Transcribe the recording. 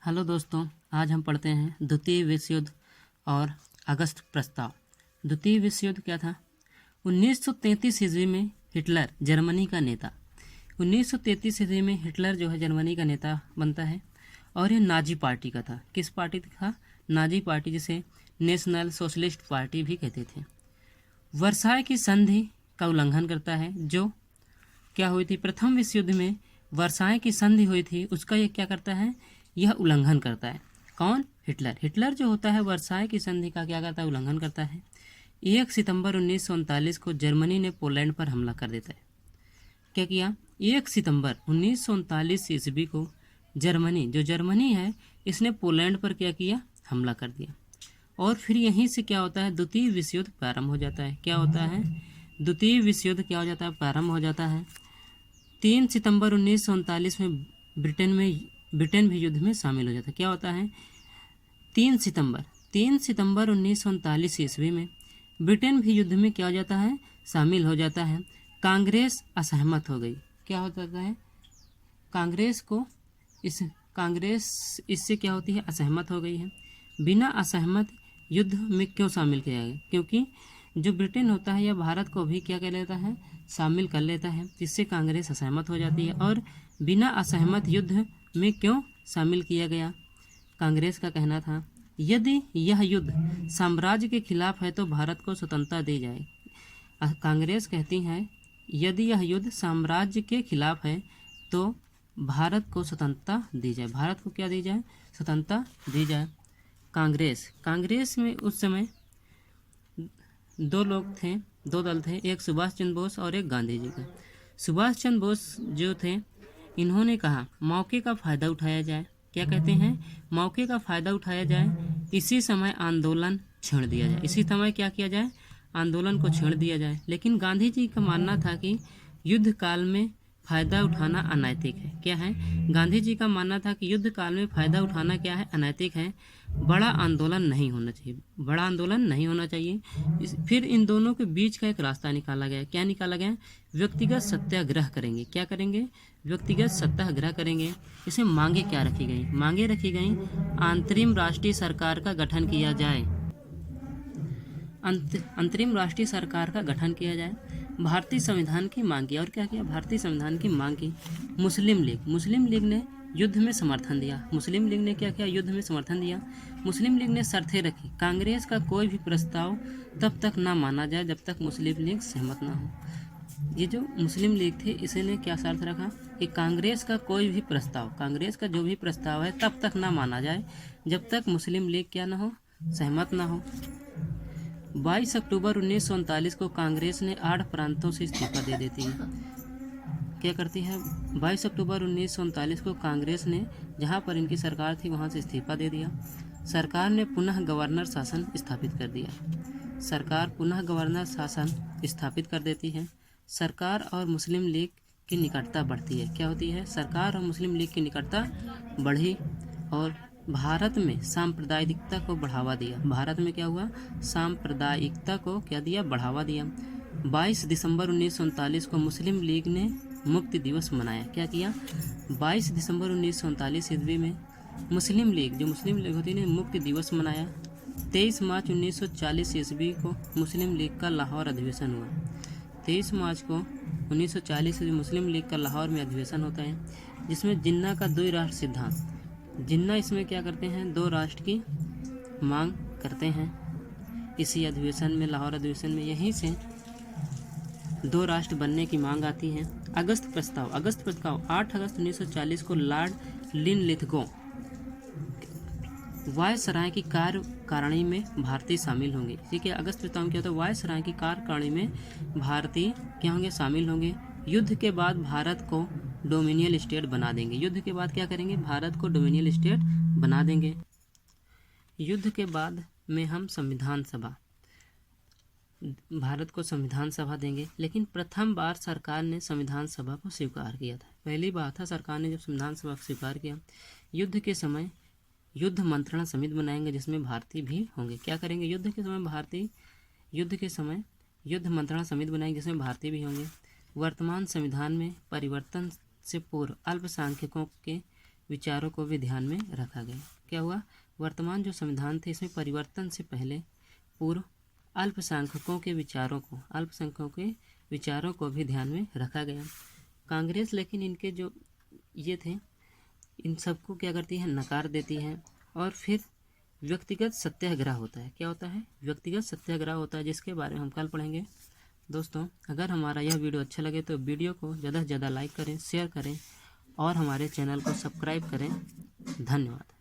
Hello दोस्तों, आज हम पढ़ते हैं द्वितीय विश्व युद्ध और अगस्त प्रस्ताव। द्वितीय विश्व युद्ध क्या था? 1933 ईस्वी में हिटलर जर्मनी का नेता 1933 ईस्वी में हिटलर जो है जर्मनी का नेता बनता है और ये नाजी पार्टी का था। किस पार्टी था? नाजी पार्टी, जिसे नेशनल सोशलिस्ट पार्टी भी कहते थे। वर्साय की संधि का उल्लंघन करता है, जो क्या हुई थी प्रथम विश्व युद्ध में। वर्साय की संधि हुई थी, उसका ये क्या करता है? यह उल्लंघन करता है। कौन? हिटलर। हिटलर जो होता है वर्साय की संधि का क्या करता है? उल्लंघन करता है। 1 सितंबर 1939 को जर्मनी ने पोलैंड पर हमला कर देता है। क्या किया? 1 सितंबर 1939 ईस्वी को जर्मनी है, इसने पोलैंड पर क्या किया? हमला कर दिया। और फिर यहीं से क्या होता है? द्वितीय विश्व युद्ध प्रारंभ हो जाता है। क्या होता है? द्वितीय विश्व युद्ध क्या हो जाता है? प्रारंभ हो जाता है। 3 सितंबर 1939 में ब्रिटेन भी युद्ध में शामिल हो जाता है। क्या होता है? 3 सितंबर 1939 ईस्वी में ब्रिटेन भी युद्ध में क्या हो जाता है? शामिल हो जाता है। कांग्रेस असहमत हो गई। क्या हो जाता है? कांग्रेस इससे क्या होती है? असहमत हो गई है। बिना असहमत युद्ध में क्यों शामिल किया गया? क्योंकि जो ब्रिटेन होता है यह भारत को भी क्या कर लेता है? शामिल कर लेता है, जिससे कांग्रेस असहमत हो जाती है। और बिना असहमत युद्ध में क्यों शामिल किया गया? कांग्रेस का कहना था, यदि यह युद्ध साम्राज्य के खिलाफ है तो भारत को स्वतंत्रता दी जाए। कांग्रेस कहती है, यदि यह युद्ध साम्राज्य के खिलाफ है तो भारत को स्वतंत्रता दी जाए। भारत को क्या दी जाए? स्वतंत्रता दी जाए। कांग्रेस में उस समय दो दल थे, एक सुभाष चंद्र बोस और एक गांधी जी का। सुभाष चंद्र बोस जो थे, इन्होंने कहा मौके का फ़ायदा उठाया जाए। क्या कहते हैं? मौके का फ़ायदा उठाया जाए, इसी समय आंदोलन छेड़ दिया जाए। इसी समय क्या किया जाए? आंदोलन को छेड़ दिया जाए। लेकिन गांधी जी का मानना था कि युद्ध काल में फ़ायदा उठाना अनैतिक है। क्या है? गांधी जी का मानना था कि युद्ध काल में फ़ायदा उठाना क्या है? अनैतिक है। बड़ा आंदोलन नहीं होना चाहिए। फिर इन दोनों के बीच का एक रास्ता निकाला गया। क्या निकाला गया? व्यक्तिगत सत्याग्रह करेंगे। क्या करेंगे? व्यक्तिगत सत्याग्रह करेंगे। इसमें मांगे क्या रखी गई? मांगे रखी गई, अंतरिम राष्ट्रीय सरकार का गठन किया जाए। अंतरिम राष्ट्रीय सरकार का गठन किया जाए। भारतीय संविधान की मांग की। और क्या किया? भारतीय संविधान की मांग की। मुस्लिम लीग ने युद्ध में समर्थन दिया। मुस्लिम लीग ने क्या किया? युद्ध में समर्थन दिया। मुस्लिम लीग ने शर्तें रखी, कांग्रेस का कोई भी प्रस्ताव तब तक ना माना जाए जब तक मुस्लिम लीग सहमत ना हो। ये जो मुस्लिम लीग थे, इसने क्या शर्त रखा कि कांग्रेस का जो भी प्रस्ताव है तब तक ना माना जाए जब तक मुस्लिम लीग क्या ना हो? सहमत ना हो। 22 अक्टूबर 1939 को कांग्रेस ने 8 प्रांतों से इस्तीफा दे देती है। क्या करती है? 22 अक्टूबर 1939 को कांग्रेस ने, जहां पर इनकी सरकार थी, वहां से इस्तीफा दे दिया। सरकार ने पुनः गवर्नर शासन स्थापित कर दिया। सरकार पुनः गवर्नर शासन स्थापित कर देती है। सरकार और मुस्लिम लीग की निकटता बढ़ती है। क्या होती है? सरकार और मुस्लिम लीग की निकटता बढ़ी और भारत में सांप्रदायिकता को बढ़ावा दिया। भारत में क्या हुआ? सांप्रदायिकता को क्या दिया? बढ़ावा दिया। 22 दिसंबर 1939 को मुस्लिम लीग ने मुक्ति दिवस मनाया। क्या किया? 22 दिसंबर 1939 ईस्वी में मुस्लिम लीग होती ने मुक्ति दिवस मनाया। 23 मार्च 1940 ईस्वी को मुस्लिम लीग का लाहौर अधिवेशन हुआ। 23 मार्च को 1940 में मुस्लिम लीग का लाहौर में अधिवेशन होता है, जिसमें जिन्ना का 2 राष्ट्र सिद्धांत, जिन्ना इसमें क्या करते हैं? 2 राष्ट्र की मांग करते हैं। इसी अधिवेशन में, लाहौर अधिवेशन में, यहीं से 2 राष्ट्र बनने की मांग आती है। अगस्त प्रस्ताव 8 अगस्त 1940 को लॉर्ड लिनलिथगो वायसराय की कार्यकारिणी में भारतीय शामिल होंगे। ठीक है, अगस्त प्रस्ताव में क्या होता है? वायसराय की कार्यकारिणी में भारतीय क्या होंगे? शामिल होंगे। युद्ध के बाद भारत को डोमिनियल स्टेट बना देंगे। युद्ध के बाद क्या करेंगे? भारत को डोमिनियल स्टेट बना देंगे। युद्ध के बाद में हम भारत को संविधान सभा देंगे। लेकिन प्रथम बार सरकार ने संविधान सभा को स्वीकार किया था। पहली बार था सरकार ने जब संविधान सभा को स्वीकार किया। युद्ध के समय युद्ध मंत्रणा समिति बनाएंगे, जिसमें भारतीय भी होंगे। क्या करेंगे? युद्ध के समय युद्ध मंत्रणा समिति बनाएंगे, जिसमें भारतीय भी होंगे। वर्तमान संविधान में परिवर्तन से पूर्व अल्पसंख्यकों के विचारों को भी ध्यान में रखा गया। क्या हुआ, वर्तमान जो संविधान थे इसमें परिवर्तन से पहले पूर्व अल्पसंख्यकों के विचारों को भी ध्यान में रखा गया। कांग्रेस लेकिन इनके जो ये थे इन सबको क्या करती है, नकार देती है और फिर व्यक्तिगत सत्याग्रह होता है। क्या होता है, व्यक्तिगत सत्याग्रह होता है, जिसके बारे में हम कल पढ़ेंगे। दोस्तों अगर हमारा यह वीडियो अच्छा लगे तो वीडियो को ज़्यादा से ज़्यादा लाइक करें, शेयर करें और हमारे चैनल को सब्सक्राइब करें। धन्यवाद।